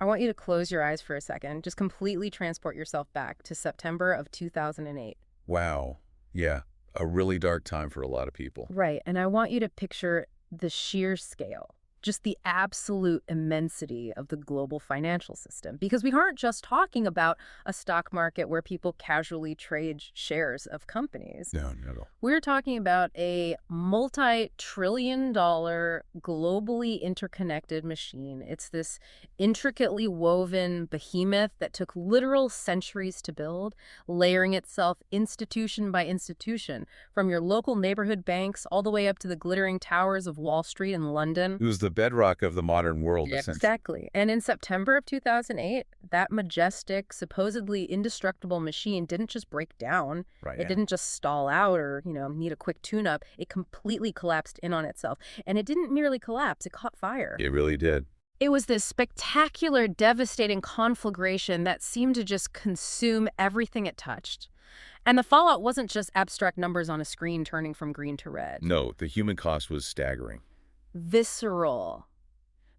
I want you to close your eyes for a second. Just completely transport yourself back to September of 2008. Wow. Yeah, a really dark time for a lot of people. Right. And I want you to picture the sheer scale, just the absolute immensity of the global financial system. Because we aren't just talking about a stock market where people casually trade shares of companies. No, not at all. We're talking about a multi-trillion-dollar, globally interconnected machine. It's this intricately woven behemoth that took literal centuries to build, layering itself institution by institution, from your local neighborhood banks all the way up to the glittering towers of Wall Street in London. It was the bedrock of the modern world, Yeah, essentially. exactly. And in September of 2008, that majestic, supposedly indestructible machine didn't just break down. Right, It yeah. didn't just stall out or, need a quick tune-up. It completely collapsed in on itself. And it didn't merely collapse, it caught fire. It really did. It was this spectacular, devastating conflagration that seemed to just consume everything it touched. And the fallout wasn't just abstract numbers on a screen turning from green to red. No, the human cost was staggering. Visceral.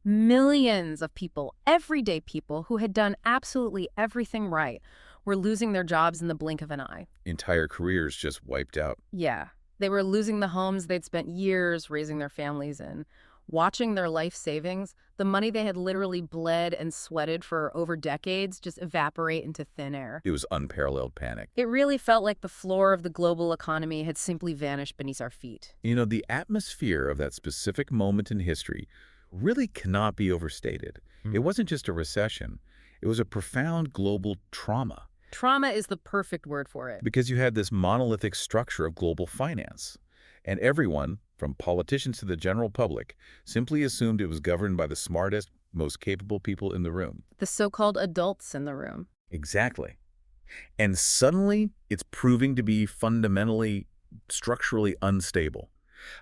Millions of people, everyday people who had done absolutely everything right, were losing their jobs in the blink of an eye. Entire careers just wiped out. Yeah, they were losing the homes they'd spent years raising their families in, watching their life savings, the money they had literally bled and sweated for over decades, just evaporate into thin air. It was unparalleled panic. It really felt like the floor of the global economy had simply vanished beneath our feet. The atmosphere of that specific moment in history really cannot be overstated. It wasn't just a recession. It was a profound global trauma. Trauma is the perfect word for it. Because you had this monolithic structure of global finance. And everyone, from politicians to the general public, simply assumed it was governed by the smartest, most capable people in the room. The so-called adults in the room. Exactly. And suddenly, it's proving to be fundamentally, structurally unstable.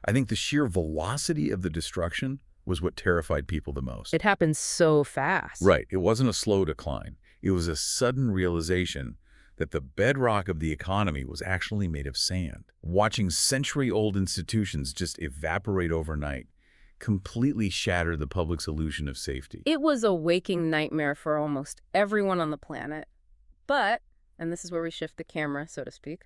I think the sheer velocity of the destruction was what terrified people the most. It happened so fast. Right. It wasn't a slow decline. It was a sudden realization that the bedrock of the economy was actually made of sand. Watching century-old institutions just evaporate overnight completely shattered the public's illusion of safety. It was a waking nightmare for almost everyone on the planet. But, and this is where we shift the camera, so to speak,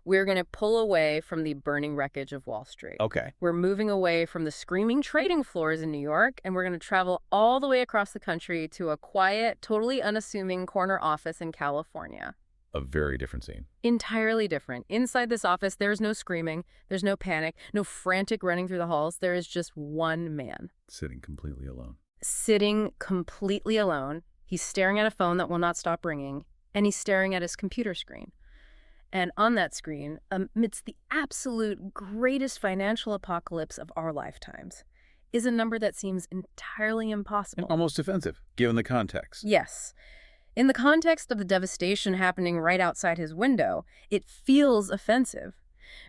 we're going to pull away from the burning wreckage of Wall Street. Okay. We're moving away from the screaming trading floors in New York, and we're going to travel all the way across the country to a quiet, totally unassuming corner office in California. A very different scene. Entirely different. Inside this office, there is no screaming, there's no panic, no frantic running through the halls. There is just one man. Sitting completely alone. Sitting completely alone. He's staring at a phone that will not stop ringing, and he's staring at his computer screen. And on that screen, amidst the absolute greatest financial apocalypse of our lifetimes, is a number that seems entirely impossible. And almost offensive, given the context. Yes. In the context of the devastation happening right outside his window, it feels offensive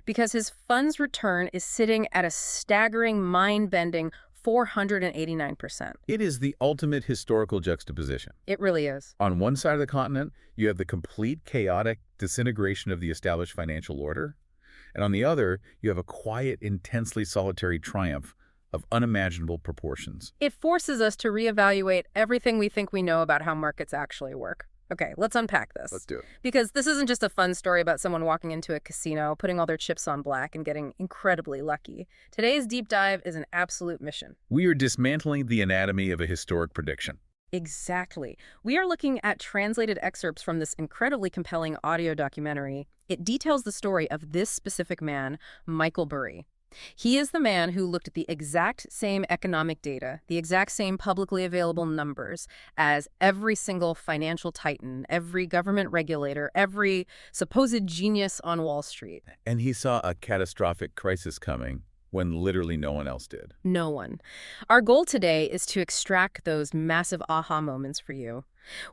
because his funds return is sitting at a staggering, mind-bending 489%. It is the ultimate historical juxtaposition. It really is. On one side of the continent, you have the complete chaotic disintegration of the established financial order. And on the other, you have a quiet, intensely solitary triumph of unimaginable proportions. It forces us to reevaluate everything we think we know about how markets actually work. Okay, let's unpack this. Let's do it. Because this isn't just a fun story about someone walking into a casino, putting all their chips on black, and getting incredibly lucky. Today's deep dive is an absolute mission. We are dismantling the anatomy of a historic prediction. Exactly. We are looking at translated excerpts from this incredibly compelling audio documentary. It details the story of this specific man, Michael Burry. He is the man who looked at the exact same economic data, the exact same publicly available numbers as every single financial titan, every government regulator, every supposed genius on Wall Street. And he saw a catastrophic crisis coming when literally no one else did. No one. Our goal today is to extract those massive aha moments for you.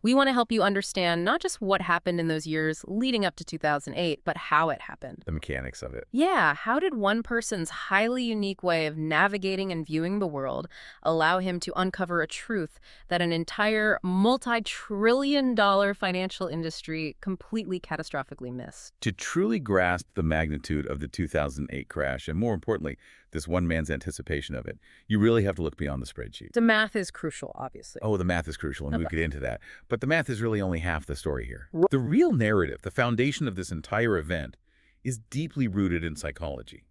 We want to help you understand not just what happened in those years leading up to 2008, but how it happened. The mechanics of it. Yeah, how did one person's highly unique way of navigating and viewing the world allow him to uncover a truth that an entire multi-trillion-dollar financial industry completely catastrophically missed? To truly grasp the magnitude of the 2008 crash, and more importantly, this one man's anticipation of it, you really have to look beyond the spreadsheet. The math is crucial, obviously. Oh, the math is crucial, and we'll Okay. get into that. But the math is really only half the story here. The real narrative, the foundation of this entire event, is deeply rooted in psychology.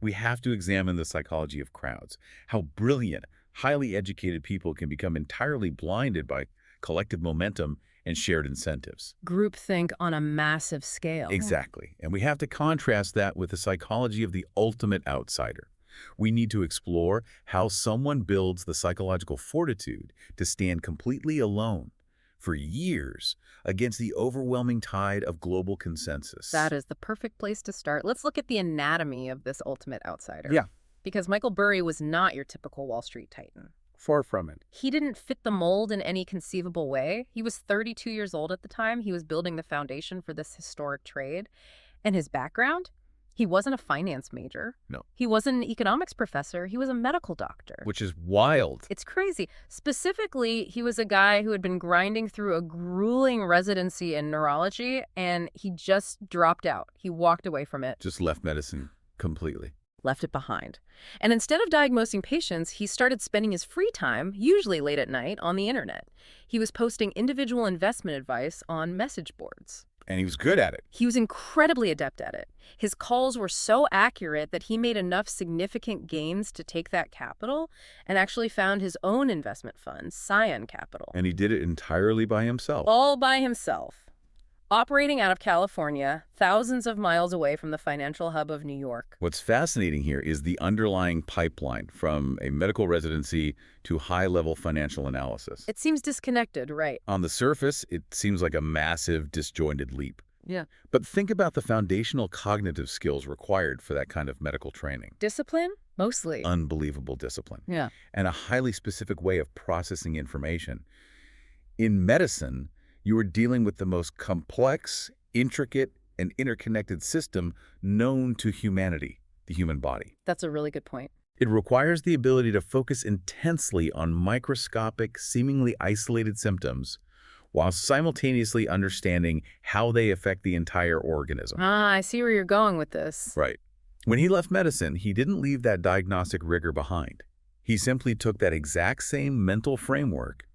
We have to examine the psychology of crowds, how brilliant, highly educated people can become entirely blinded by collective momentum and shared incentives. Groupthink on a massive scale. Exactly. And we have to contrast that with the psychology of the ultimate outsider. We need to explore how someone builds the psychological fortitude to stand completely alone for years against the overwhelming tide of global consensus. That is the perfect place to start. Let's look at the anatomy of this ultimate outsider. Yeah. Because Michael Burry was not your typical Wall Street titan. Far from it. He didn't fit the mold in any conceivable way. He was 32 years old at the time. He was building the foundation for this historic trade. And his background? He wasn't a finance major. No. He wasn't an economics professor. He was a medical doctor. Which is wild. It's crazy. Specifically, he was a guy who had been grinding through a grueling residency in neurology, and he just dropped out. He walked away from it. Just left medicine completely. Left it behind. And instead of diagnosing patients, he started spending his free time, usually late at night, on the internet. He was posting individual investment advice on message boards. And he was good at it. He was incredibly adept at it. His calls were so accurate that he made enough significant gains to take that capital and actually found his own investment fund, Scion Capital. And he did it entirely by himself. All by himself. Operating out of California, thousands of miles away from the financial hub of New York. What's fascinating here is the underlying pipeline from a medical residency to high-level financial analysis. It seems disconnected, right? On the surface, it seems like a massive, disjointed leap. Yeah. But think about the foundational cognitive skills required for that kind of medical training. Discipline? Mostly. Unbelievable discipline. Yeah. And a highly specific way of processing information. In medicine, you are dealing with the most complex, intricate, and interconnected system known to humanity, the human body. That's a really good point. It requires the ability to focus intensely on microscopic, seemingly isolated symptoms, while simultaneously understanding how they affect the entire organism. Ah, I see where you're going with this. Right. When he left medicine, he didn't leave that diagnostic rigor behind. He simply took that exact same mental framework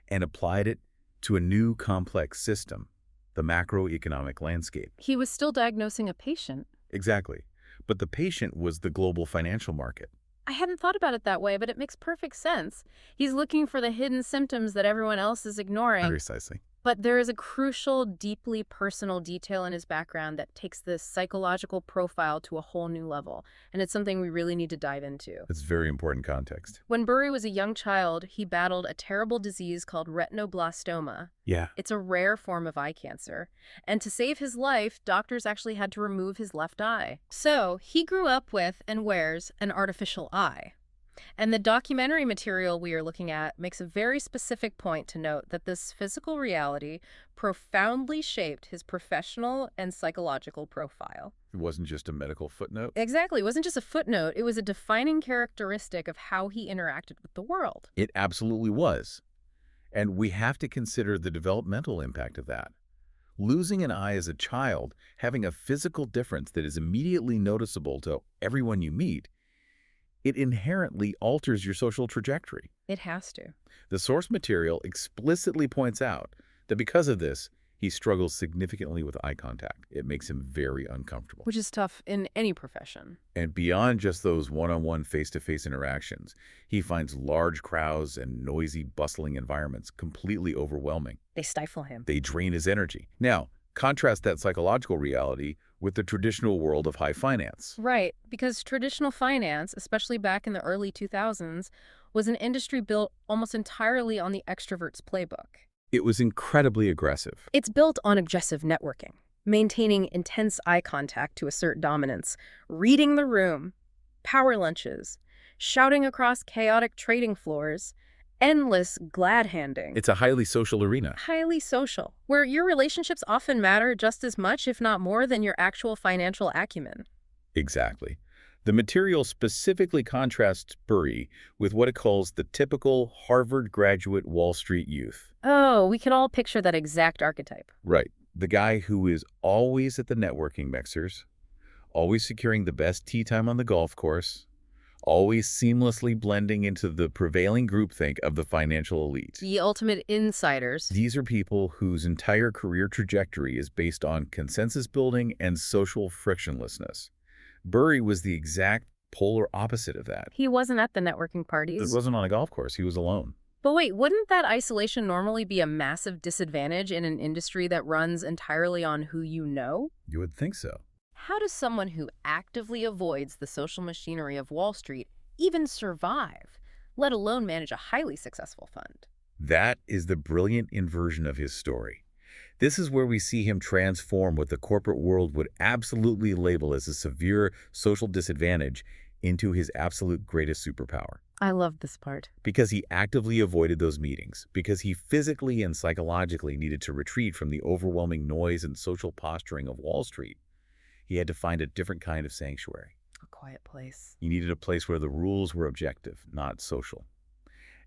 and applied it to a new complex system, the macroeconomic landscape. He was still diagnosing a patient. Exactly. But the patient was the global financial market. I hadn't thought about it that way, but it makes perfect sense. He's looking for the hidden symptoms that everyone else is ignoring. Precisely. But there is a crucial, deeply personal detail in his background that takes this psychological profile to a whole new level, and it's something we really need to dive into. It's very important context. When Burry was a young child, he battled a terrible disease called retinoblastoma. Yeah. It's a rare form of eye cancer, and to save his life, doctors actually had to remove his left eye. So he grew up with and wears an artificial eye. And the documentary material we are looking at makes a very specific point to note that this physical reality profoundly shaped his professional and psychological profile. It wasn't just a medical footnote. Exactly. It wasn't just a footnote. It was a defining characteristic of how he interacted with the world. It absolutely was. And we have to consider the developmental impact of that. Losing an eye as a child, having a physical difference that is immediately noticeable to everyone you meet, it inherently alters your social trajectory. It has to. The source material explicitly points out that because of this, he struggles significantly with eye contact. It makes him very uncomfortable. Which is tough in any profession. And beyond just those one-on-one face-to-face interactions, he finds large crowds and noisy, bustling environments completely overwhelming. They stifle him. They drain his energy. Now, contrast that psychological reality with the traditional world of high finance. Right, because traditional finance, especially back in the early 2000s, was an industry built almost entirely on the extrovert's playbook. It was incredibly aggressive. It's built on aggressive networking, maintaining intense eye contact to assert dominance, reading the room, power lunches, shouting across chaotic trading floors, endless glad-handing. It's a highly social arena. Highly social, where your relationships often matter just as much, if not more, than your actual financial acumen. Exactly. The material specifically contrasts Burry with what it calls the typical Harvard graduate Wall Street youth. Oh, we can all picture that exact archetype. Right. The guy who is always at the networking mixers, always securing the best tee time on the golf course, always seamlessly blending into the prevailing groupthink of the financial elite. The ultimate insiders. These are people whose entire career trajectory is based on consensus building and social frictionlessness. Burry was the exact polar opposite of that. He wasn't at the networking It parties. wasn't on a golf course. He was alone. But wait, wouldn't that isolation normally be a massive disadvantage in an industry that runs entirely on who you know? You would think so. How does someone who actively avoids the social machinery of Wall Street even survive, let alone manage a highly successful fund? That is the brilliant inversion of his story. This is where we see him transform what the corporate world would absolutely label as a severe social disadvantage into his absolute greatest superpower. I love this part. Because he actively avoided those meetings, because he physically and psychologically needed to retreat from the overwhelming noise and social posturing of Wall Street, he had to find a different kind of sanctuary. A quiet place. He needed a place where the rules were objective, not social.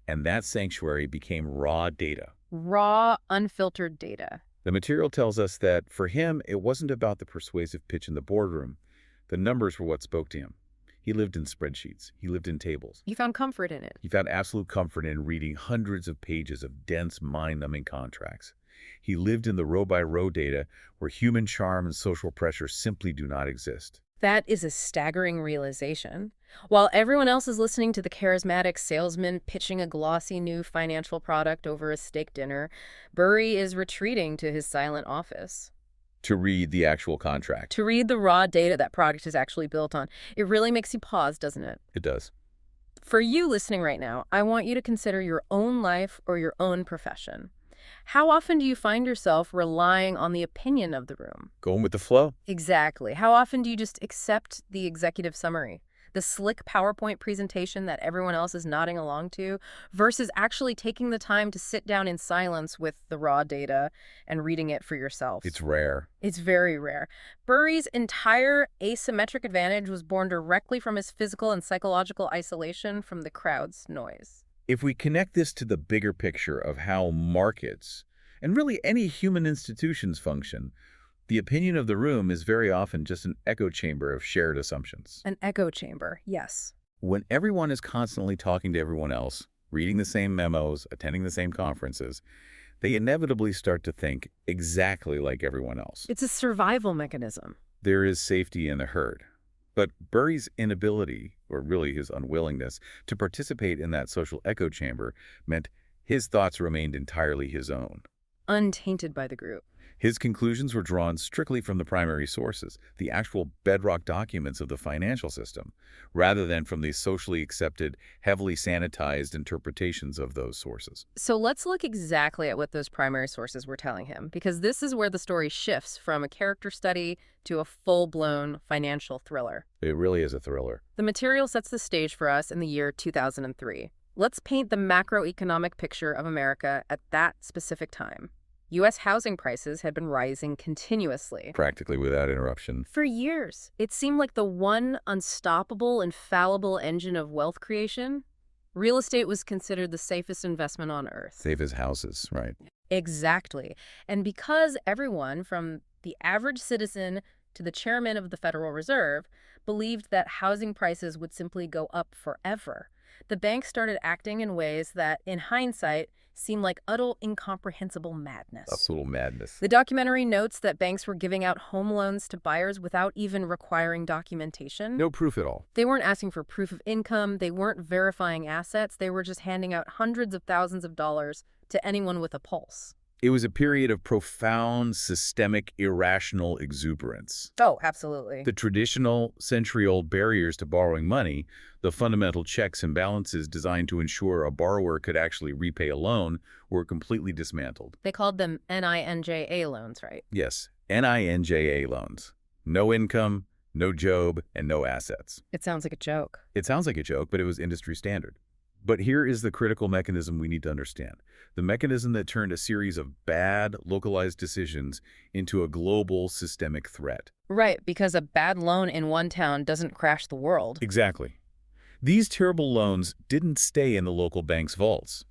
And that sanctuary became raw data. Raw, unfiltered data. The material tells us that for him, it wasn't about the persuasive pitch in the boardroom. The numbers were what spoke to him. He lived in spreadsheets. He lived in tables. You found comfort in it. He found absolute comfort in reading hundreds of pages of dense, mind-numbing contracts. He lived in the row-by-row data where human charm and social pressure simply do not exist. That is a staggering realization. While everyone else is listening to the charismatic salesman pitching a glossy new financial product over a steak dinner, Burry is retreating to his silent office. To read the actual contract. To read the raw data that product is actually built on. It really makes you pause, doesn't it? It does. For you listening right now, I want you to consider your own life or your own profession. How often do you find yourself relying on the opinion of the room? Going with the flow. Exactly. How often do you just accept the executive summary, the slick PowerPoint presentation that everyone else is nodding along to, versus actually taking the time to sit down in silence with the raw data and reading it for yourself? It's rare. It's very rare. Burry's entire asymmetric advantage was born directly from his physical and psychological isolation from the crowd's noise. If we connect this to the bigger picture of how markets, and really any human institutions function, the opinion of the room is very often just an echo chamber of shared assumptions. An echo chamber, yes. When everyone is constantly talking to everyone else, reading the same memos, attending the same conferences, they inevitably start to think exactly like everyone else. It's a survival mechanism. There is safety in the herd. But Burry's inability, or really his unwillingness, to participate in that social echo chamber meant his thoughts remained entirely his own. Untainted by the group. His conclusions were drawn strictly from the primary sources, the actual bedrock documents of the financial system, rather than from the socially accepted, heavily sanitized interpretations of those sources. So let's look exactly at what those primary sources were telling him, because this is where the story shifts from a character study to a full-blown financial thriller. It really is a thriller. The material sets the stage for us in the year 2003. Let's paint the macroeconomic picture of America at that specific time. U.S. housing prices had been rising continuously. Practically without interruption. For years, it seemed like the one unstoppable, infallible engine of wealth creation. Real estate was considered the safest investment on earth. Save as houses, right? Exactly. And because everyone, from the average citizen to the chairman of the Federal Reserve, believed that housing prices would simply go up forever, the banks started acting in ways that, in hindsight, seemed like utter incomprehensible madness. Absolute madness. The documentary notes that banks were giving out home loans to buyers without even requiring documentation. No proof at all. They weren't asking for proof of income. They weren't verifying assets. They were just handing out hundreds of thousands of dollars to anyone with a pulse. It was a period of profound, systemic, irrational exuberance. Oh, absolutely. The traditional, century-old barriers to borrowing money, the fundamental checks and balances designed to ensure a borrower could actually repay a loan, were completely dismantled. They called them NINJA loans, right? Yes, NINJA loans. No income, no job, and no assets. It sounds like a joke. It sounds like a joke, but it was industry standard. But here is the critical mechanism we need to understand. The mechanism that turned a series of bad, localized decisions into a global, systemic threat. Right, because a bad loan in one town doesn't crash the world. Exactly. These terrible loans didn't stay in the local bank's vaults.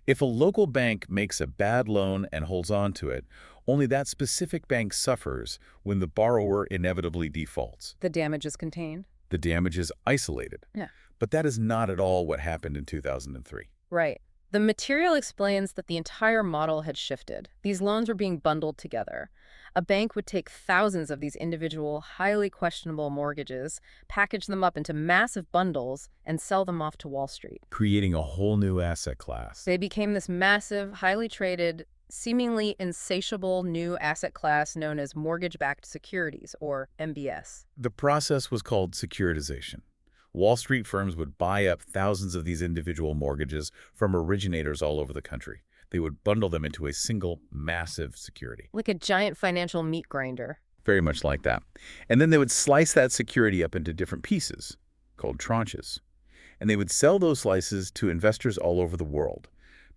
If a local bank makes a bad loan and holds on to it, only that specific bank suffers when the borrower inevitably defaults. The damage is contained. The damage is isolated. Yeah. But that is not at all what happened in 2003. Right. The material explains that the entire model had shifted. These loans were being bundled together. A bank would take thousands of these individual, highly questionable mortgages, package them up into massive bundles, and sell them off to Wall Street. Creating a whole new asset class. They became this massive, highly traded, seemingly insatiable new asset class known as mortgage-backed securities, or MBS. The process was called securitization. Wall Street firms would buy up thousands of these individual mortgages from originators all over the country. They would bundle them into a single, massive security. Like a giant financial meat grinder. Very much like that. And then they would slice that security up into different pieces, called tranches. And they would sell those slices to investors all over the world.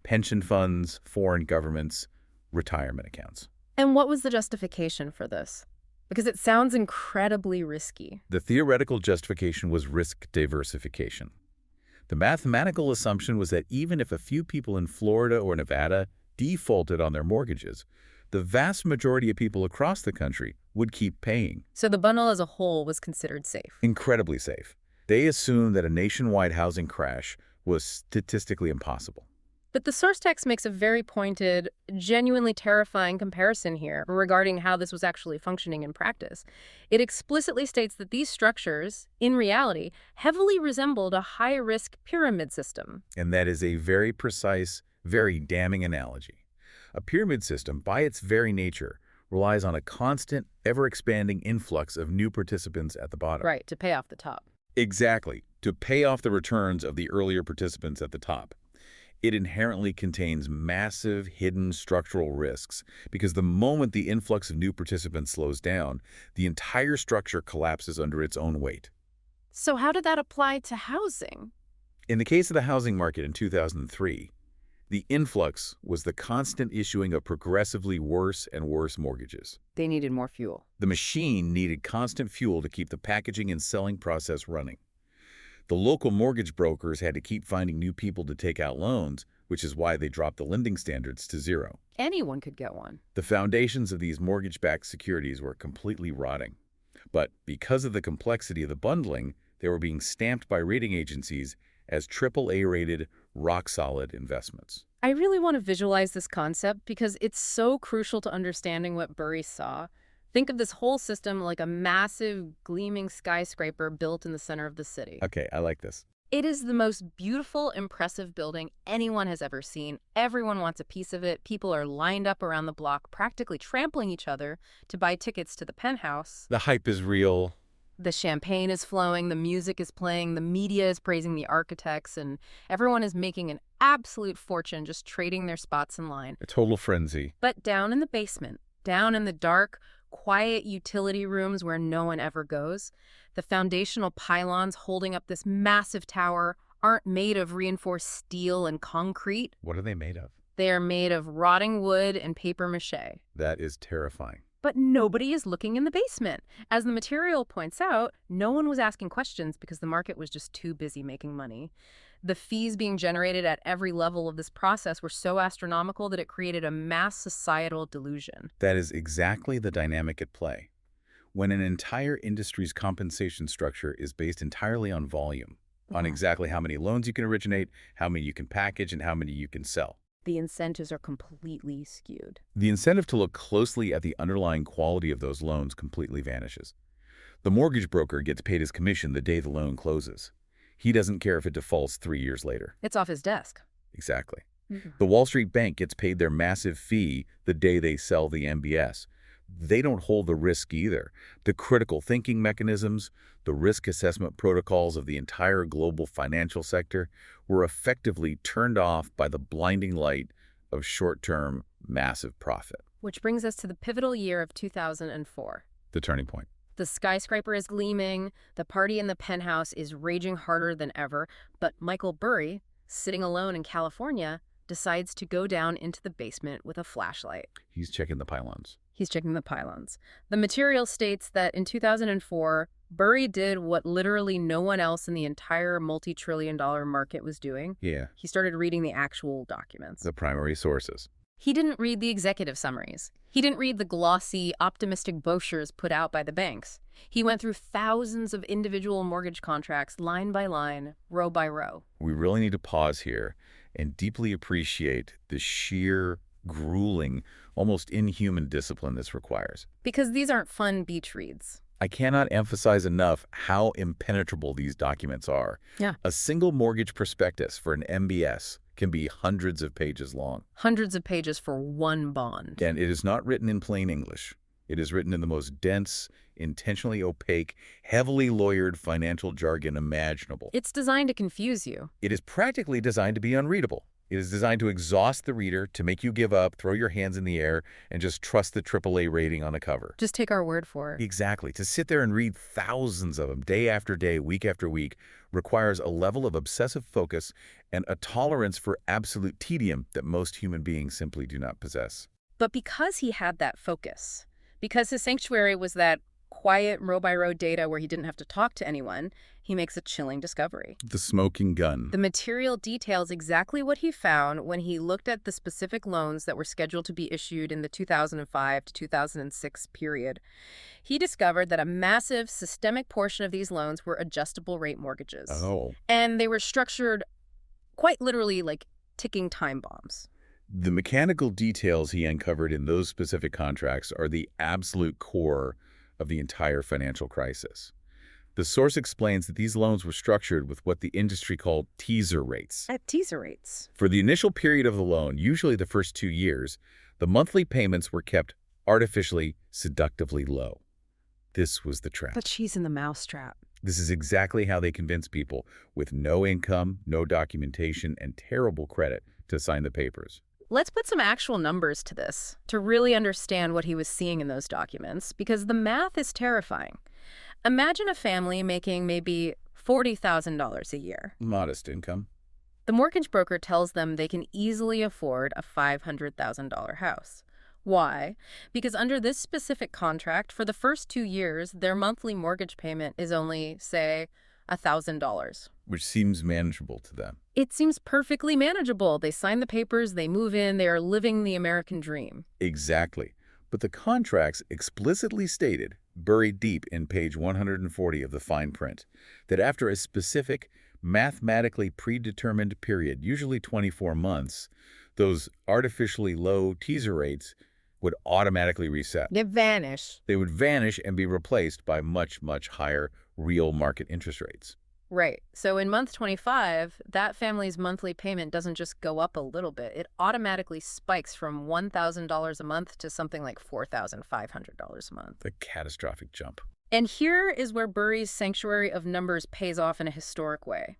Pension funds, foreign governments, retirement accounts. And what was the justification for this? Because it sounds incredibly risky. The theoretical justification was risk diversification. The mathematical assumption was that even if a few people in Florida or Nevada defaulted on their mortgages, the vast majority of people across the country would keep paying. So the bundle as a whole was considered safe. Incredibly safe. They assumed that a nationwide housing crash was statistically impossible. But the source text makes a very pointed, genuinely terrifying comparison here regarding how this was actually functioning in practice. It explicitly states that these structures, in reality, heavily resembled a high-risk pyramid system. And that is a very precise, very damning analogy. A pyramid system, by its very nature, relies on a constant, ever-expanding influx of new participants at the bottom. Right, to pay off the top. Exactly, to pay off the returns of the earlier participants at the top. It inherently contains massive hidden structural risks because the moment the influx of new participants slows down, the entire structure collapses under its own weight. So how did that apply to housing? In the case of the housing market in 2003, the influx was the constant issuing of progressively worse and worse mortgages. They needed more fuel. The machine needed constant fuel to keep the packaging and selling process running. The local mortgage brokers had to keep finding new people to take out loans, which is why they dropped the lending standards to zero. Anyone could get one. The foundations of these mortgage-backed securities were completely rotting. But because of the complexity of the bundling, they were being stamped by rating agencies as AAA-rated, rock-solid investments. I really want to visualize this concept because it's so crucial to understanding what Burry saw. Think of this whole system like a massive, gleaming skyscraper built in the center of the city. Okay, I like this. It is the most beautiful, impressive building anyone has ever seen. Everyone wants a piece of it. People are lined up around the block, practically trampling each other to buy tickets to the penthouse. The hype is real. The champagne is flowing, the music is playing, the media is praising the architects, and everyone is making an absolute fortune just trading their spots in line. A total frenzy. But down in the basement, down in the dark, quiet utility rooms where no one ever goes, the foundational pylons holding up this massive tower aren't made of reinforced steel and concrete. What are they made of? They are made of rotting wood and paper mache. That is terrifying. But nobody is looking in the basement. As the material points out, no one was asking questions because the market was just too busy making money. The fees being generated at every level of this process were so astronomical that it created a mass societal delusion. That is exactly the dynamic at play. When an entire industry's compensation structure is based entirely on volume, on exactly how many loans you can originate, how many you can package, and how many you can sell. The incentives are completely skewed. The incentive to look closely at the underlying quality of those loans completely vanishes. The mortgage broker gets paid his commission the day the loan closes. He doesn't care if it defaults 3 years later. It's off his desk. Exactly. The Wall Street bank gets paid their massive fee the day they sell the MBS. They don't hold the risk either. The critical thinking mechanisms, the risk assessment protocols of the entire global financial sector were effectively turned off by the blinding light of short-term, massive profit. Which brings us to the pivotal year of 2004. The turning point. The skyscraper is gleaming, the party in the penthouse is raging harder than ever, but Michael Burry, sitting alone in California, decides to go down into the basement with a flashlight. He's checking the pylons. He's checking the pylons. The material states that in 2004, Burry did what literally no one else in the entire multi-trillion-dollar market was doing. Yeah. He started reading the actual documents. The primary sources. He didn't read the executive summaries. He didn't read the glossy, optimistic brochures put out by the banks. He went through thousands of individual mortgage contracts line by line, row by row. We really need to pause here and deeply appreciate the sheer, grueling, almost inhuman discipline this requires. Because these aren't fun beach reads. I cannot emphasize enough how impenetrable these documents are. Yeah. A single mortgage prospectus for an MBS can be hundreds of pages long. Hundreds of pages for one bond. And it is not written in plain English. It is written in the most dense, intentionally opaque, heavily lawyered financial jargon imaginable. It's designed to confuse you. It is practically designed to be unreadable. It is designed to exhaust the reader, to make you give up, throw your hands in the air, and just trust the AAA rating on the cover. Just take our word for it. Exactly. To sit there and read thousands of them day after day, week after week, requires a level of obsessive focus and a tolerance for absolute tedium that most human beings simply do not possess. But because he had that focus, because his sanctuary was that quiet row-by-row data where he didn't have to talk to anyone, he makes a chilling discovery. The smoking gun. The material details exactly what he found when he looked at the specific loans that were scheduled to be issued in the 2005 to 2006 period. He discovered that a massive systemic portion of these loans were adjustable rate mortgages. Oh. And they were structured quite literally like ticking time bombs. The mechanical details he uncovered in those specific contracts are the absolute core of the entire financial crisis. The source explains that these loans were structured with what the industry called teaser rates. At teaser rates. For the initial period of the loan, usually the first 2 years, the monthly payments were kept artificially, seductively low. This was the trap. The cheese in the mousetrap. This is exactly how they convince people with no income, no documentation, and terrible credit to sign the papers. Let's put some actual numbers to this to really understand what he was seeing in those documents, because the math is terrifying. Imagine a family making maybe $40,000 a year. Modest income. The mortgage broker tells them they can easily afford a $500,000 house. Why? Because under this specific contract, for the first 2 years, their monthly mortgage payment is only, say, $1,000. Which seems manageable to them. It seems perfectly manageable. They sign the papers, they move in, they are living the American dream. Exactly. But the contracts explicitly stated, buried deep in page 140 of the fine print, that after a specific, mathematically predetermined period, usually 24 months, those artificially low teaser rates would automatically reset. They vanish. They would vanish and be replaced by much, much higher real market interest rates. Right. So in month 25, that family's monthly payment doesn't just go up a little bit. It automatically spikes from $1,000 a month to something like $4,500 a month. A catastrophic jump. And here is where Burry's sanctuary of numbers pays off in a historic way.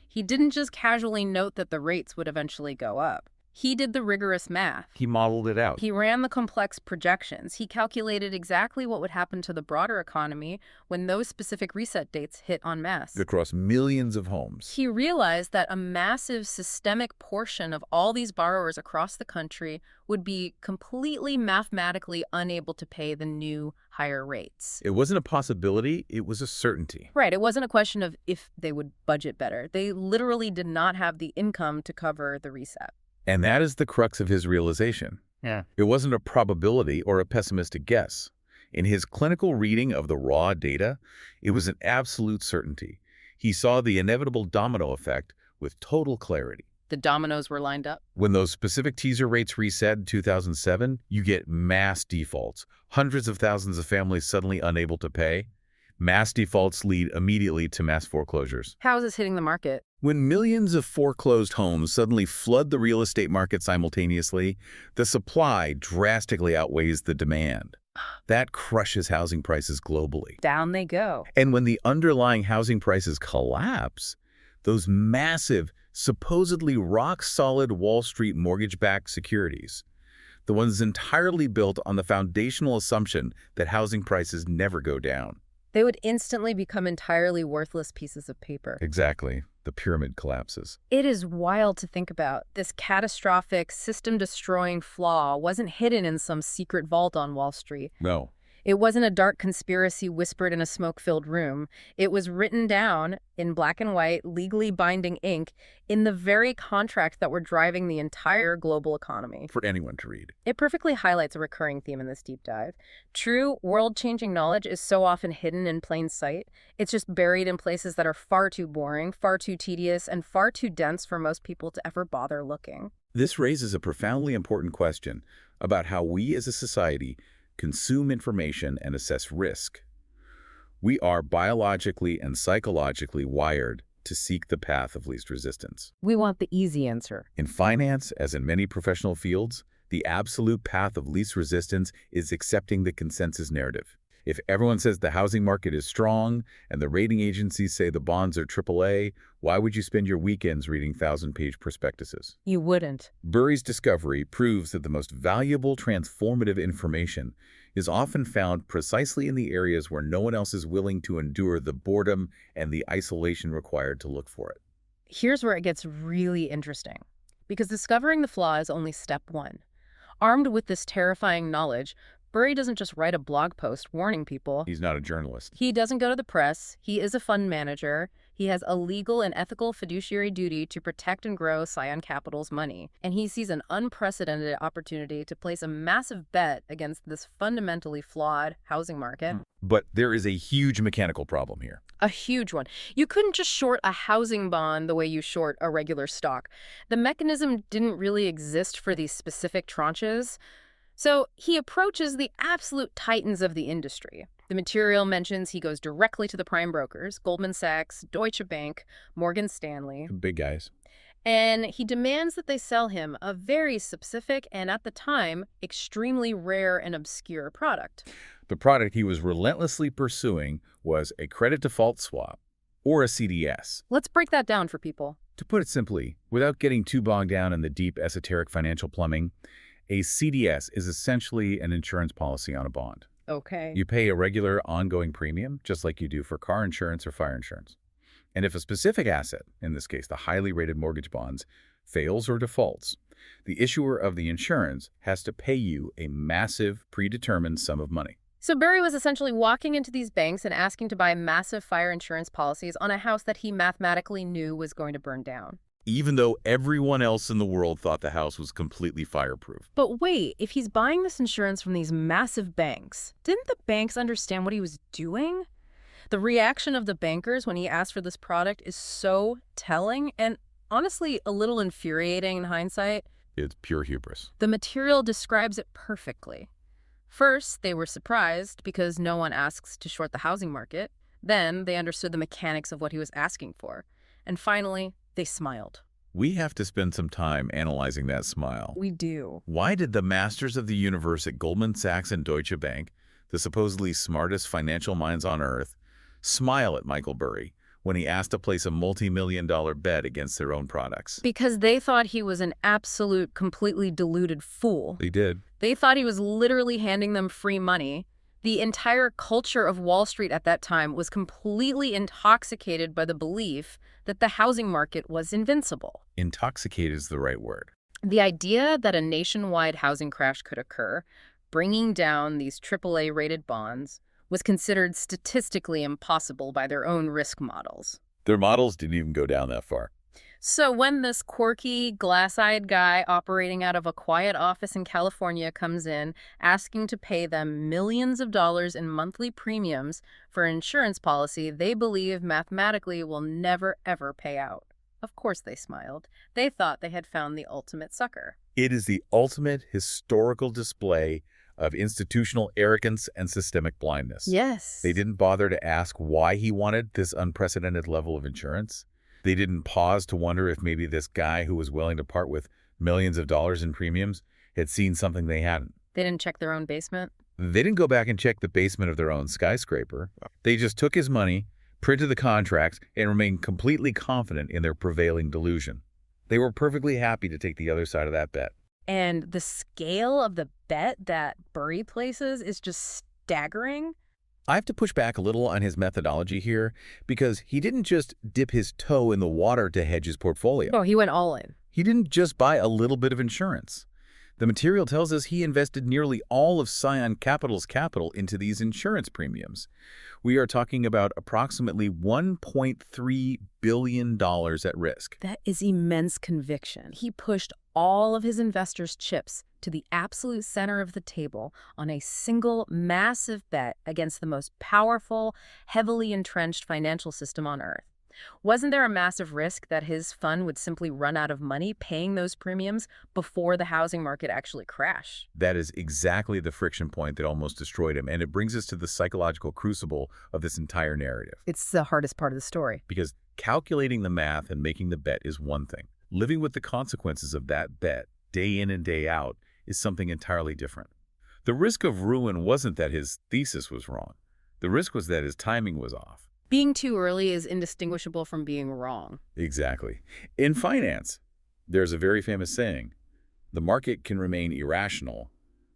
He didn't just casually note that the rates would eventually go up. He did the rigorous math. He modeled it out. He ran the complex projections. He calculated exactly what would happen to the broader economy when those specific reset dates hit en masse. Across millions of homes. He realized that a massive systemic portion of all these borrowers across the country would be completely mathematically unable to pay the new higher rates. It wasn't a possibility, it was a certainty. Right. It wasn't a question of if they would budget better. They literally did not have the income to cover the reset. And that is the crux of his realization. Yeah. It wasn't a probability or a pessimistic guess. In his clinical reading of the raw data, it was an absolute certainty. He saw the inevitable domino effect with total clarity. The dominoes were lined up. When those specific teaser rates reset in 2007, you get mass defaults. Hundreds of thousands of families suddenly unable to pay. Mass defaults lead immediately to mass foreclosures. How is this hitting the market? When millions of foreclosed homes suddenly flood the real estate market simultaneously, the supply drastically outweighs the demand. That crushes housing prices globally. Down they go. And when the underlying housing prices collapse, those massive, supposedly rock-solid Wall Street mortgage-backed securities, the ones entirely built on the foundational assumption that housing prices never go down. They would instantly become entirely worthless pieces of paper. Exactly. The pyramid collapses. It is wild to think about. This catastrophic, system-destroying flaw wasn't hidden in some secret vault on Wall Street. No. It wasn't a dark conspiracy whispered in a smoke-filled room. It was written down in black and white, legally binding ink, in the very contract that were driving the entire global economy. For anyone to read. It perfectly highlights a recurring theme in this deep dive. True, world-changing knowledge is so often hidden in plain sight. It's just buried in places that are far too boring, far too tedious, and far too dense for most people to ever bother looking. This raises a profoundly important question about how we as a society consume information and assess risk. We are biologically and psychologically wired to seek the path of least resistance. We want the easy answer. In finance, as in many professional fields, the absolute path of least resistance is accepting the consensus narrative. If everyone says the housing market is strong and the rating agencies say the bonds are AAA, why would you spend your weekends reading 1,000-page prospectuses? You wouldn't. Burry's discovery proves that the most valuable transformative information is often found precisely in the areas where no one else is willing to endure the boredom and the isolation required to look for it. Here's where it gets really interesting, because discovering the flaw is only step one. Armed with this terrifying knowledge, Burry doesn't just write a blog post warning people. He's not a journalist. He doesn't go to the press. He is a fund manager. He has a legal and ethical fiduciary duty to protect and grow Scion Capital's money. And he sees an unprecedented opportunity to place a massive bet against this fundamentally flawed housing market. But there is a huge mechanical problem here. A huge one. You couldn't just short a housing bond the way you short a regular stock. The mechanism didn't really exist for these specific tranches. So he approaches the absolute titans of the industry. The material mentions he goes directly to the prime brokers, Goldman Sachs, Deutsche Bank, Morgan Stanley. Big guys. And he demands that they sell him a very specific and, at the time, extremely rare and obscure product. The product he was relentlessly pursuing was a credit default swap, or a CDS. Let's break that down for people. To put it simply, without getting too bogged down in the deep esoteric financial plumbing, a CDS is essentially an insurance policy on a bond. Okay. You pay a regular ongoing premium, just like you do for car insurance or fire insurance. And if a specific asset, in this case the highly rated mortgage bonds, fails or defaults, the issuer of the insurance has to pay you a massive predetermined sum of money. So Burry was essentially walking into these banks and asking to buy massive fire insurance policies on a house that he mathematically knew was going to burn down. Even though everyone else in the world thought the house was completely fireproof. But wait, if he's buying this insurance from these massive banks, didn't the banks understand what he was doing? The reaction of the bankers when he asked for this product is so telling and honestly a little infuriating in hindsight. It's pure hubris. The material describes it perfectly. First, they were surprised because no one asks to short the housing market. Then they understood the mechanics of what he was asking for. And finally, they smiled. We have to spend some time analyzing that smile. We do. Why did the masters of the universe at Goldman Sachs and Deutsche Bank, the supposedly smartest financial minds on earth, smile at Michael Burry when he asked to place a multi-million-dollar bet against their own products? Because they thought he was an absolute, completely deluded fool. They did. They thought he was literally handing them free money. The entire culture of Wall Street at that time was completely intoxicated by the belief that the housing market was invincible. Intoxicated is the right word. The idea that a nationwide housing crash could occur, bringing down these AAA-rated bonds, was considered statistically impossible by their own risk models. Their models didn't even go down that far. So when this quirky, glass-eyed guy operating out of a quiet office in California comes in, asking to pay them millions of dollars in monthly premiums for an insurance policy they believe mathematically will never, ever pay out. Of course they smiled. They thought they had found the ultimate sucker. It is the ultimate historical display of institutional arrogance and systemic blindness. Yes. They didn't bother to ask why he wanted this unprecedented level of insurance. They didn't pause to wonder if maybe this guy who was willing to part with millions of dollars in premiums had seen something they hadn't. They didn't check their own basement? They didn't go back and check the basement of their own skyscraper. They just took his money, printed the contracts, and remained completely confident in their prevailing delusion. They were perfectly happy to take the other side of that bet. And the scale of the bet that Burry places is just staggering. I have to push back a little on his methodology here because he didn't just dip his toe in the water to hedge his portfolio. Oh, he went all in. He didn't just buy a little bit of insurance. The material tells us he invested nearly all of Scion Capital's capital into these insurance premiums. We are talking about approximately $1.3 billion at risk. That is immense conviction. He pushed all of his investors' chips to the absolute center of the table on a single massive bet against the most powerful, heavily entrenched financial system on Earth. Wasn't there a massive risk that his fund would simply run out of money paying those premiums before the housing market actually crashed? That is exactly the friction point that almost destroyed him, and it brings us to the psychological crucible of this entire narrative. It's the hardest part of the story. Because calculating the math and making the bet is one thing. Living with the consequences of that bet, day in and day out, is something entirely different. The risk of ruin wasn't that his thesis was wrong. The risk was that his timing was off. Being too early is indistinguishable from being wrong. Exactly. In finance, there's a very famous saying, the market can remain irrational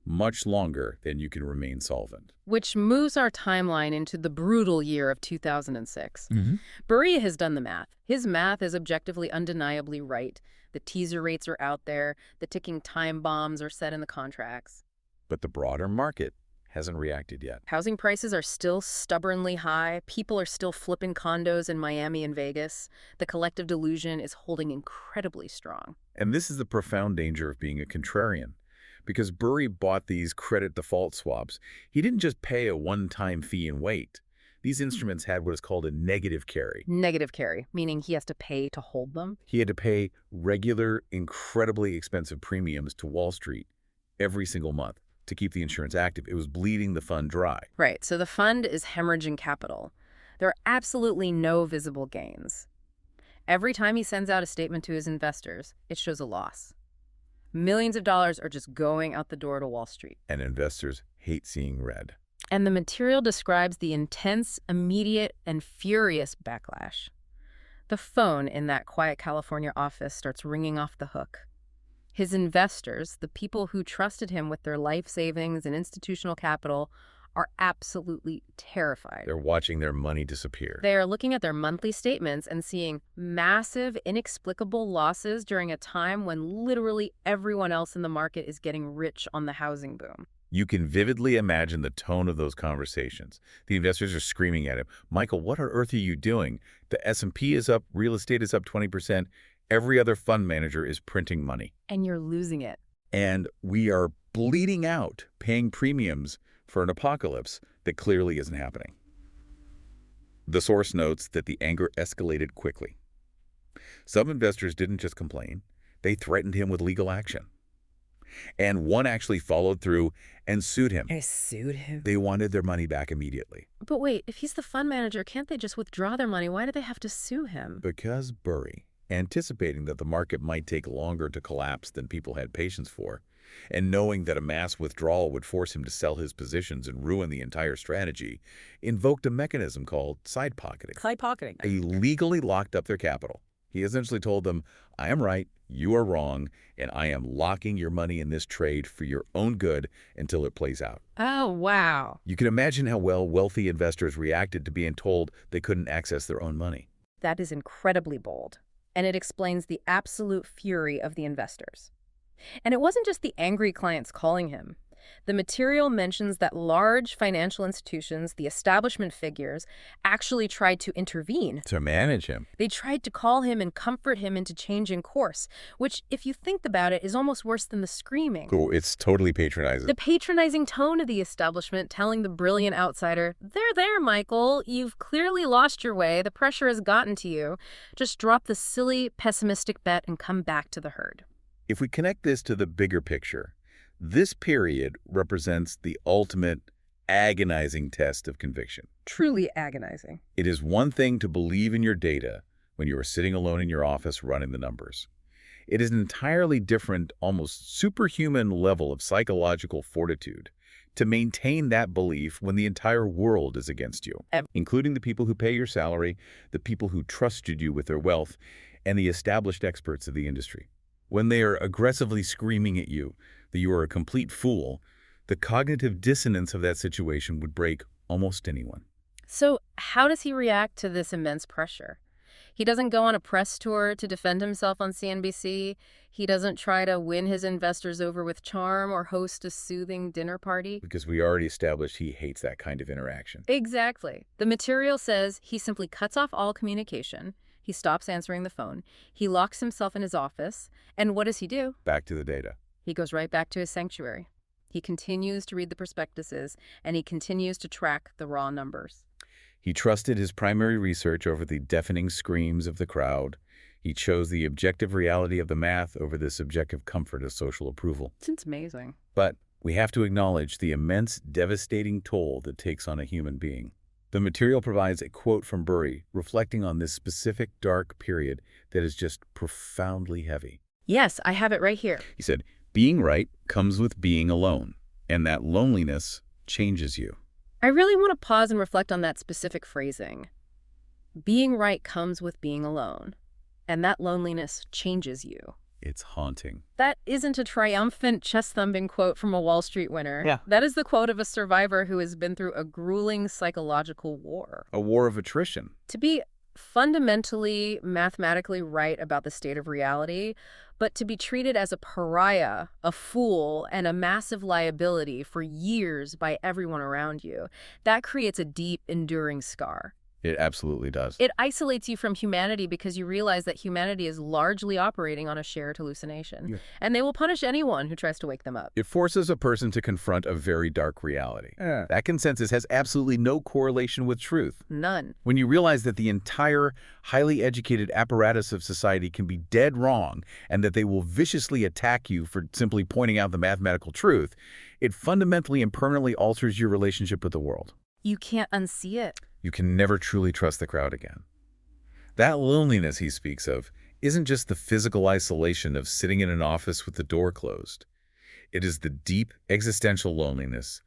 much longer than you can remain solvent. Which moves our timeline into the brutal year of 2006. Mm-hmm. Burry has done the math. His math is objectively undeniably right. The teaser rates are out there. The ticking time bombs are set in the contracts. But the broader market hasn't reacted yet. Housing prices are still stubbornly high. People are still flipping condos in Miami and Vegas. The collective delusion is holding incredibly strong. And this is the profound danger of being a contrarian. Because Burry bought these credit default swaps, he didn't just pay a one-time fee and wait. These instruments had what is called a negative carry. Negative carry, meaning he has to pay to hold them? He had to pay regular, incredibly expensive premiums to Wall Street every single month to keep the insurance active. It was bleeding the fund dry. Right, so the fund is hemorrhaging capital. There are absolutely no visible gains. Every time he sends out a statement to his investors, it shows a loss. Millions of dollars are just going out the door to Wall Street. And investors hate seeing red. And the material describes the intense, immediate, and furious backlash. The phone in that quiet California office starts ringing off the hook. His investors, the people who trusted him with their life savings and institutional capital, are absolutely terrified. They're watching their money disappear. They are looking at their monthly statements and seeing massive, inexplicable losses during a time when literally everyone else in the market is getting rich on the housing boom. You can vividly imagine the tone of those conversations. The investors are screaming at him, Michael, what on earth are you doing? The S&P is up, real estate is up 20%. Every other fund manager is printing money. And you're losing it. And we are bleeding out, paying premiums for an apocalypse that clearly isn't happening. The source notes that the anger escalated quickly. Some investors didn't just complain, they threatened him with legal action. And one actually followed through and sued him. They sued him? They wanted their money back immediately. But wait, if he's the fund manager, can't they just withdraw their money? Why do they have to sue him? Because Burry, anticipating that the market might take longer to collapse than people had patience for, and knowing that a mass withdrawal would force him to sell his positions and ruin the entire strategy, invoked a mechanism called side pocketing. Side pocketing. He legally locked up their capital. He essentially told them, I am right, you are wrong, and I am locking your money in this trade for your own good until it plays out. Oh, wow. You can imagine how well wealthy investors reacted to being told they couldn't access their own money. That is incredibly bold, and it explains the absolute fury of the investors. And it wasn't just the angry clients calling him. The material mentions that large financial institutions, the establishment figures, actually tried to intervene. To manage him. They tried to call him and comfort him into changing course, which, if you think about it, is almost worse than the screaming. Oh, it's totally patronizing. The patronizing tone of the establishment telling the brilliant outsider, there, Michael, you've clearly lost your way, the pressure has gotten to you. Just drop the silly, pessimistic bet and come back to the herd. If we connect this to the bigger picture, this period represents the ultimate agonizing test of conviction. Truly agonizing. It is one thing to believe in your data when you are sitting alone in your office running the numbers. It is an entirely different, almost superhuman level of psychological fortitude to maintain that belief when the entire world is against you, including the people who pay your salary, the people who trusted you with their wealth, and the established experts of the industry. When they are aggressively screaming at you that you are a complete fool, the cognitive dissonance of that situation would break almost anyone. So how does he react to this immense pressure? He doesn't go on a press tour to defend himself on CNBC. He doesn't try to win his investors over with charm or host a soothing dinner party. Because we already established he hates that kind of interaction. Exactly. The material says he simply cuts off all communication. He stops answering the phone. He locks himself in his office. And what does he do? Back to the data. He goes right back to his sanctuary. He continues to read the prospectuses, and he continues to track the raw numbers. He trusted his primary research over the deafening screams of the crowd. He chose the objective reality of the math over the subjective comfort of social approval. It's amazing. But we have to acknowledge the immense, devastating toll that takes on a human being. The material provides a quote from Burry reflecting on this specific dark period that is just profoundly heavy. Yes, I have it right here. He said, "Being right comes with being alone, and that loneliness changes you." I really want to pause and reflect on that specific phrasing. Being right comes with being alone, and that loneliness changes you. It's haunting. That isn't a triumphant, chest-thumping quote from a Wall Street winner. Yeah. That is the quote of a survivor who has been through a grueling psychological war. A war of attrition. To be fundamentally, mathematically right about the state of reality, but to be treated as a pariah, a fool, and a massive liability for years by everyone around you, that creates a deep, enduring scar. It absolutely does. It isolates you from humanity because you realize that humanity is largely operating on a shared hallucination. Yeah. And they will punish anyone who tries to wake them up. It forces a person to confront a very dark reality. That consensus has absolutely no correlation with truth. None. When you realize that the entire highly educated apparatus of society can be dead wrong and that they will viciously attack you for simply pointing out the mathematical truth, it fundamentally and permanently alters your relationship with the world. You can't unsee it. You can never truly trust the crowd again. That loneliness he speaks of isn't just the physical isolation of sitting in an office with the door closed. It is the deep existential loneliness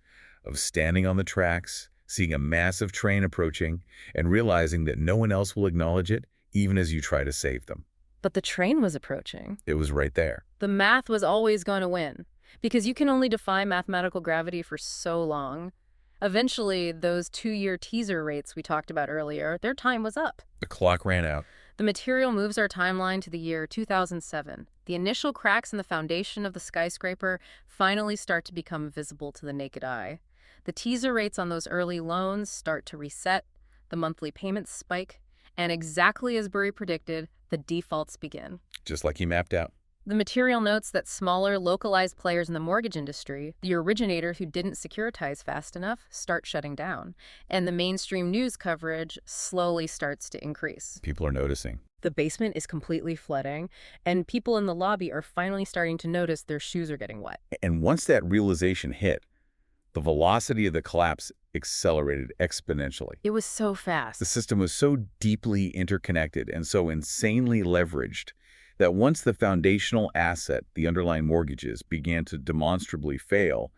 of standing on the tracks, seeing a massive train approaching, and realizing that no one else will acknowledge it, even as you try to save them. But the train was approaching. It was right there. The math was always going to win, because you can only defy mathematical gravity for so long. Eventually, those 2-year teaser rates we talked about earlier, their time was up. The clock ran out. The material moves our timeline to the year 2007. The initial cracks in the foundation of the skyscraper finally start to become visible to the naked eye. The teaser rates on those early loans start to reset, the monthly payments spike, and exactly as Burry predicted, the defaults begin. Just like he mapped out. The material notes that smaller, localized players in the mortgage industry, the originators who didn't securitize fast enough, start shutting down, and the mainstream news coverage slowly starts to increase. People are noticing. The basement is completely flooding, and people in the lobby are finally starting to notice their shoes are getting wet. And once that realization hit, the velocity of the collapse accelerated exponentially. It was so fast. The system was so deeply interconnected and so insanely leveraged that once the foundational asset, the underlying mortgages, began to demonstrably fail,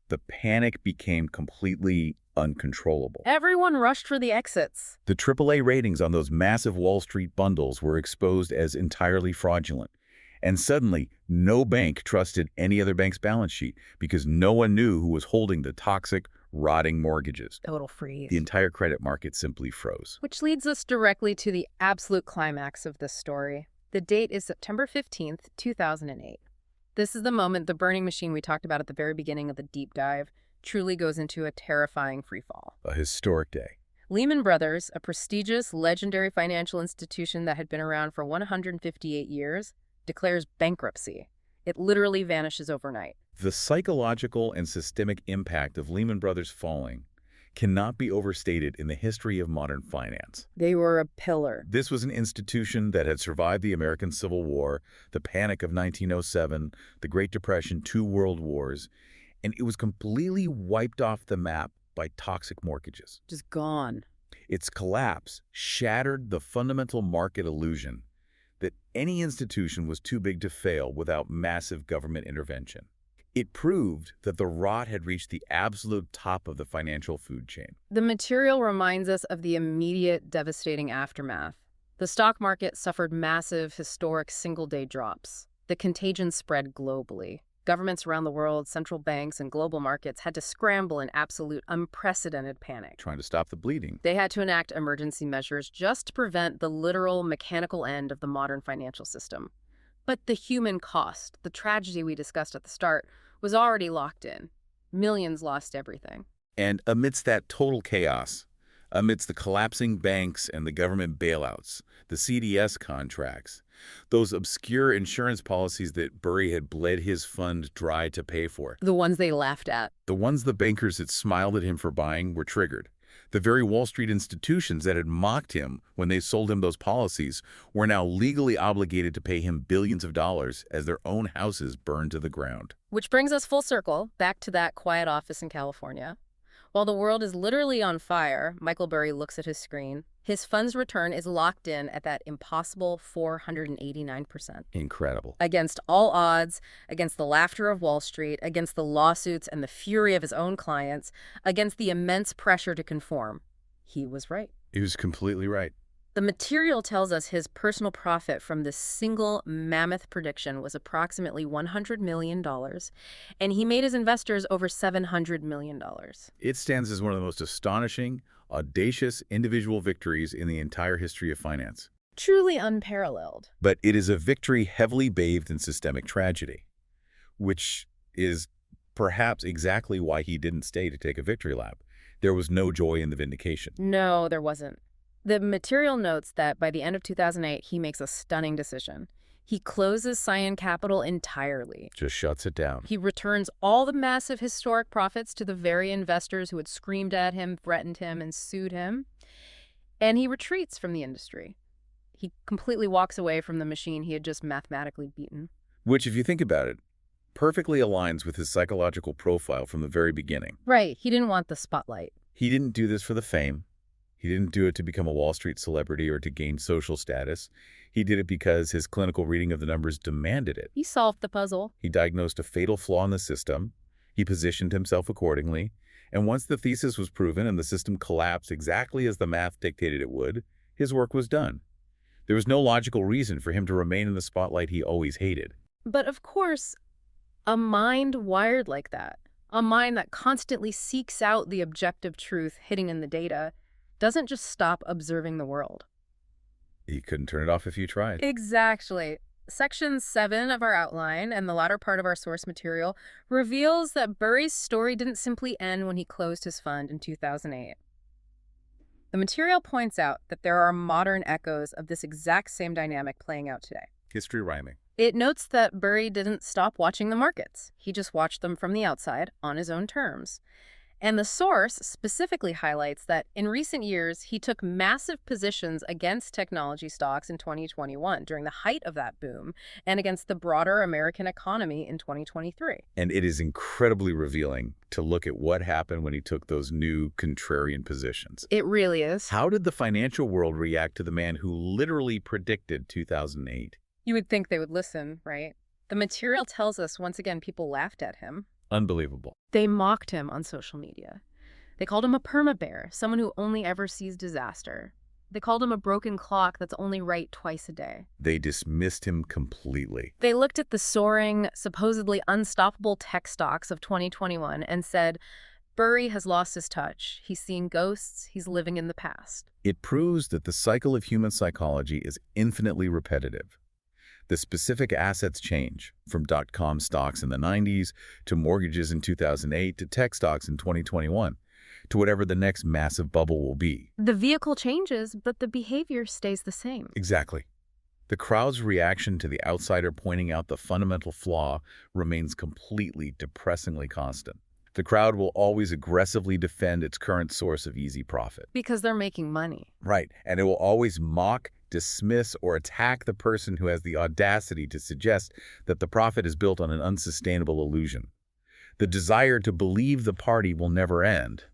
the panic became completely uncontrollable. Everyone rushed for the exits. The AAA ratings on those massive Wall Street bundles were exposed as entirely fraudulent. And suddenly, no bank trusted any other bank's balance sheet because no one knew who was holding the toxic, rotting mortgages. Total freeze. The entire credit market simply froze. Which leads us directly to the absolute climax of this story. The date is September 15th, 2008. This is the moment the burning machine we talked about at the very beginning of the deep dive truly goes into a terrifying freefall. A historic day. Lehman Brothers, a prestigious, legendary financial institution that had been around for 158 years, declares bankruptcy. It literally vanishes overnight. The psychological and systemic impact of Lehman Brothers falling cannot be overstated in the history of modern finance. They were a pillar. This was an institution that had survived the American Civil War, the Panic of 1907, the Great Depression, 2 world wars, and it was completely wiped off the map by toxic mortgages. Just gone. Its collapse shattered the fundamental market illusion that any institution was too big to fail without massive government intervention. It proved that the rot had reached the absolute top of the financial food chain. The material reminds us of the immediate, devastating aftermath. The stock market suffered massive, historic single-day drops. The contagion spread globally. Governments around the world, central banks, and global markets had to scramble in absolute unprecedented panic. Trying to stop the bleeding. They had to enact emergency measures just to prevent the literal mechanical end of the modern financial system. But the human cost, the tragedy we discussed at the start, was already locked in. Millions lost everything. And amidst that total chaos, amidst the collapsing banks and the government bailouts, the CDS contracts, those obscure insurance policies that Burry had bled his fund dry to pay for. The ones they laughed at. The ones the bankers had smiled at him for buying were triggered. The very Wall Street institutions that had mocked him when they sold him those policies were now legally obligated to pay him billions of dollars as their own houses burned to the ground. Which brings us full circle, back to that quiet office in California. While the world is literally on fire, Michael Burry looks at his screen. His fund's return is locked in at that impossible 489%. Incredible. Against all odds, against the laughter of Wall Street, against the lawsuits and the fury of his own clients, against the immense pressure to conform. He was right. He was completely right. The material tells us his personal profit from this single mammoth prediction was approximately $100 million, and he made his investors over $700 million. It stands as one of the most astonishing, audacious individual victories in the entire history of finance. Truly unparalleled. But it is a victory heavily bathed in systemic tragedy, which is perhaps exactly why he didn't stay to take a victory lap. There was no joy in the vindication. No, there wasn't. The material notes that by the end of 2008, he makes a stunning decision. He closes Cyan Capital entirely. Just shuts it down. He returns all the massive historic profits to the very investors who had screamed at him, threatened him, and sued him. And he retreats from the industry. He completely walks away from the machine he had just mathematically beaten. Which, if you think about it, perfectly aligns with his psychological profile from the very beginning. Right. He didn't want the spotlight. He didn't do this for the fame. He didn't do it to become a Wall Street celebrity or to gain social status. He did it because his clinical reading of the numbers demanded it. He solved the puzzle. He diagnosed a fatal flaw in the system. He positioned himself accordingly. And once the thesis was proven and the system collapsed exactly as the math dictated it would, his work was done. There was no logical reason for him to remain in the spotlight he always hated. But of course, a mind wired like that, a mind that constantly seeks out the objective truth hidden in the data, doesn't just stop observing the world. You couldn't turn it off if you tried. Exactly. Section 7 of our outline and the latter part of our source material reveals that Burry's story didn't simply end when he closed his fund in 2008. The material points out that there are modern echoes of this exact same dynamic playing out today. History rhyming. It notes that Burry didn't stop watching the markets. He just watched them from the outside on his own terms. And the source specifically highlights that in recent years, he took massive positions against technology stocks in 2021 during the height of that boom and against the broader American economy in 2023. And it is incredibly revealing to look at what happened when he took those new contrarian positions. It really is. How did the financial world react to the man who literally predicted 2008? You would think they would listen, right? The material tells us, once again, people laughed at him. Unbelievable. They mocked him on social media. They called him a perma-bear, someone who only ever sees disaster. They called him a broken clock that's only right twice a day. They dismissed him completely. They looked at the soaring, supposedly unstoppable tech stocks of 2021 and said, Burry has lost his touch. He's seeing ghosts. He's living in the past. It proves that the cycle of human psychology is infinitely repetitive. The specific assets change, from dot-com stocks in the 90s, to mortgages in 2008, to tech stocks in 2021, to whatever the next massive bubble will be. The vehicle changes, but the behavior stays the same. Exactly. The crowd's reaction to the outsider pointing out the fundamental flaw remains completely depressingly constant. The crowd will always aggressively defend its current source of easy profit. Because they're making money. Right, and it will always mock, dismiss, or attack the person who has the audacity to suggest that the profit is built on an unsustainable illusion. The desire to believe the party will never end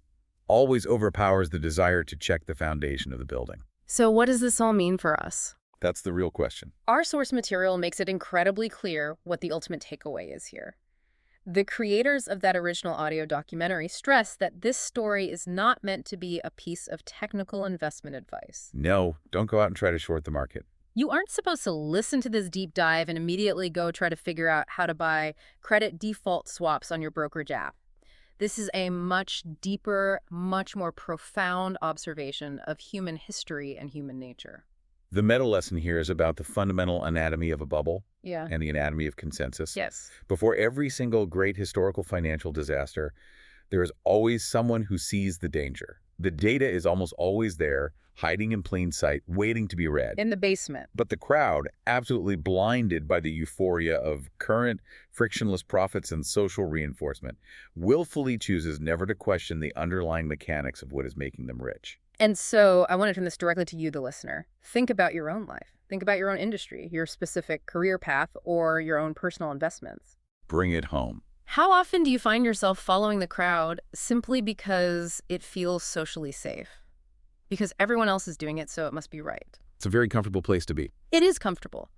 always overpowers the desire to check the foundation of the building. So what does this all mean for us? That's the real question. Our source material makes it incredibly clear what the ultimate takeaway is here. The creators of that original audio documentary stress that this story is not meant to be a piece of technical investment advice. No, don't go out and try to short the market. You aren't supposed to listen to this deep dive and immediately go try to figure out how to buy credit default swaps on your brokerage app. This is a much deeper, much more profound observation of human history and human nature. The meta lesson here is about the fundamental anatomy of a bubble Yeah. and the anatomy of consensus. Yes. Before every single great historical financial disaster, there is always someone who sees the danger. The data is almost always there, hiding in plain sight, waiting to be read. In the basement. But the crowd, absolutely blinded by the euphoria of current frictionless profits and social reinforcement, willfully chooses never to question the underlying mechanics of what is making them rich. And so I want to turn this directly to you, the listener. Think about your own life. Think about your own industry, your specific career path, or your own personal investments. Bring it home. How often do you find yourself following the crowd simply because it feels socially safe? Because everyone else is doing it, so it must be right. It's a very comfortable place to be. It is comfortable.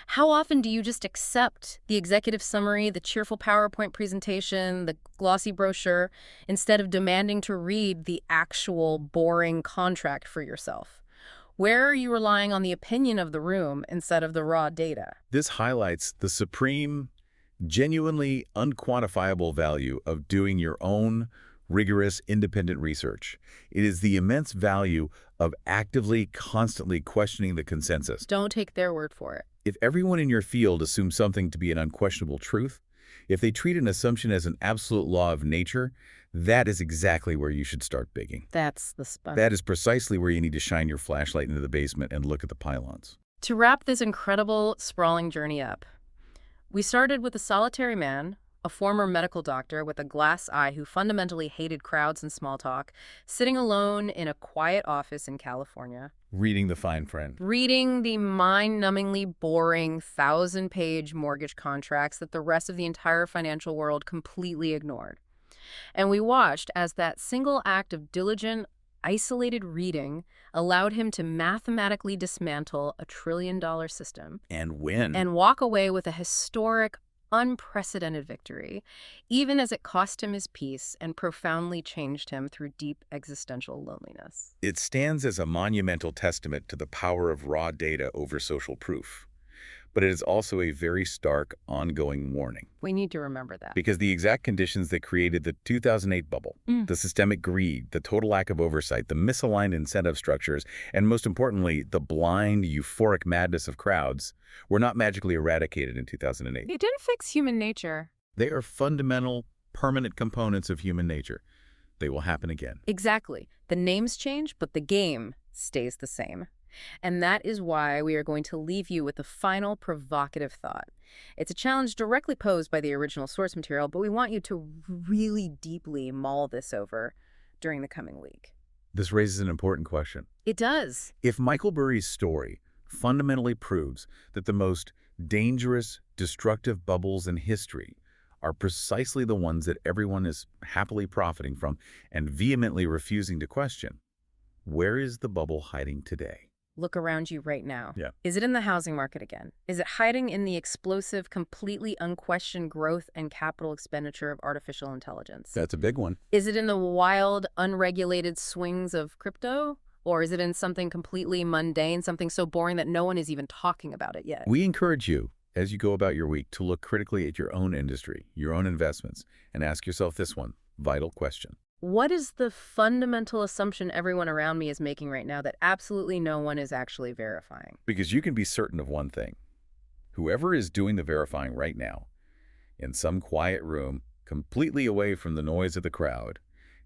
How often do you just accept the executive summary, the cheerful PowerPoint presentation, the glossy brochure, instead of demanding to read the actual boring contract for yourself? Where are you relying on the opinion of the room instead of the raw data? This highlights the supreme, genuinely unquantifiable value of doing your own rigorous, independent research. It is the immense value of actively, constantly questioning the consensus. Don't take their word for it. If everyone in your field assumes something to be an unquestionable truth, if they treat an assumption as an absolute law of nature, that is exactly where you should start bigging. That's the spot. That is precisely where you need to shine your flashlight into the basement and look at the pylons. To wrap this incredible, sprawling journey up, we started with a solitary man, a former medical doctor with a glass eye who fundamentally hated crowds and small talk, sitting alone in a quiet office in California. Reading the fine print. Reading the mind-numbingly boring 1,000-page mortgage contracts that the rest of the entire financial world completely ignored. And we watched as that single act of diligent, isolated reading allowed him to mathematically dismantle a trillion-dollar system. And win. And walk away with a historic, unprecedented victory, even as it cost him his peace and profoundly changed him through deep existential loneliness. It stands as a monumental testament to the power of raw data over social proof. But it is also a very stark, ongoing warning. We need to remember that. Because the exact conditions that created the 2008 bubble, the systemic greed, the total lack of oversight, the misaligned incentive structures, and most importantly, the blind, euphoric madness of crowds, were not magically eradicated in 2008. It didn't fix human nature. They are fundamental, permanent components of human nature. They will happen again. Exactly. The names change, but the game stays the same. And that is why we are going to leave you with a final provocative thought. It's a challenge directly posed by the original source material, but we want you to really deeply mull this over during the coming week. This raises an important question. It does. If Michael Burry's story fundamentally proves that the most dangerous, destructive bubbles in history are precisely the ones that everyone is happily profiting from and vehemently refusing to question, where is the bubble hiding today? Look around you right now. Yeah. Is it in the housing market again? Is it hiding in the explosive, completely unquestioned growth and capital expenditure of artificial intelligence? That's a big one. Is it in the wild, unregulated swings of crypto? Or is it in something completely mundane, something so boring that no one is even talking about it yet? We encourage you, as you go about your week, to look critically at your own industry, your own investments, and ask yourself this one vital question. What is the fundamental assumption everyone around me is making right now that absolutely no one is actually verifying? Because you can be certain of one thing. Whoever is doing the verifying right now, in some quiet room, completely away from the noise of the crowd,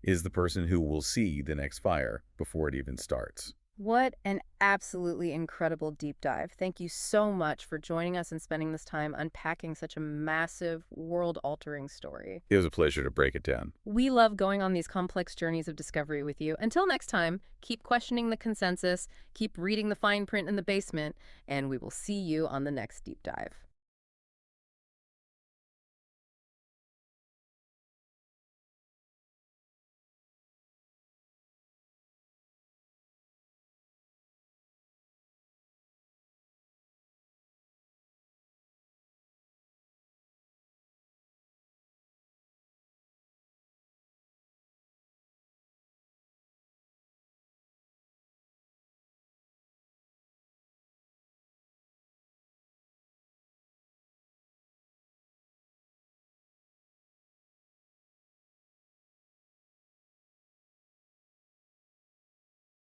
is the person who will see the next fire before it even starts. What an absolutely incredible deep dive. Thank you so much for joining us and spending this time unpacking such a massive, world-altering story. It was a pleasure to break it down. We love going on these complex journeys of discovery with you. Until next time, keep questioning the consensus, keep reading the fine print in the basement, and we will see you on the next deep dive.